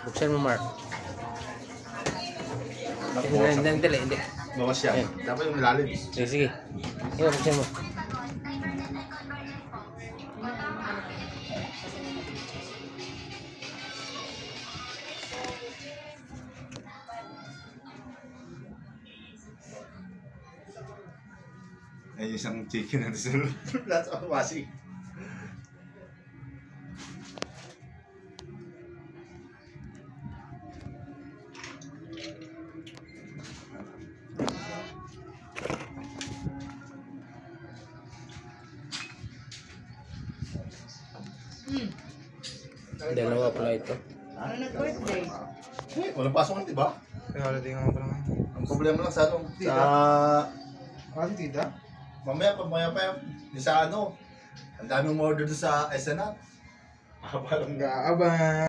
Buksan mo, Mark. Hindi. Bawas yan. Dapat yung nilalim. Sige. Ikaw, buksan mo. Ay, isang chicken natin sa loob. Lahat sa wasi. Dalawa pala ito. Ano nag-birthday? Walang pasok di ba? Kaya ulit nga pala nga. Ang problema lang sa ano, Tita? sa... Si tita? Mamaya pa yung sa ano, ang daming order doon sa SNR. Gaaban.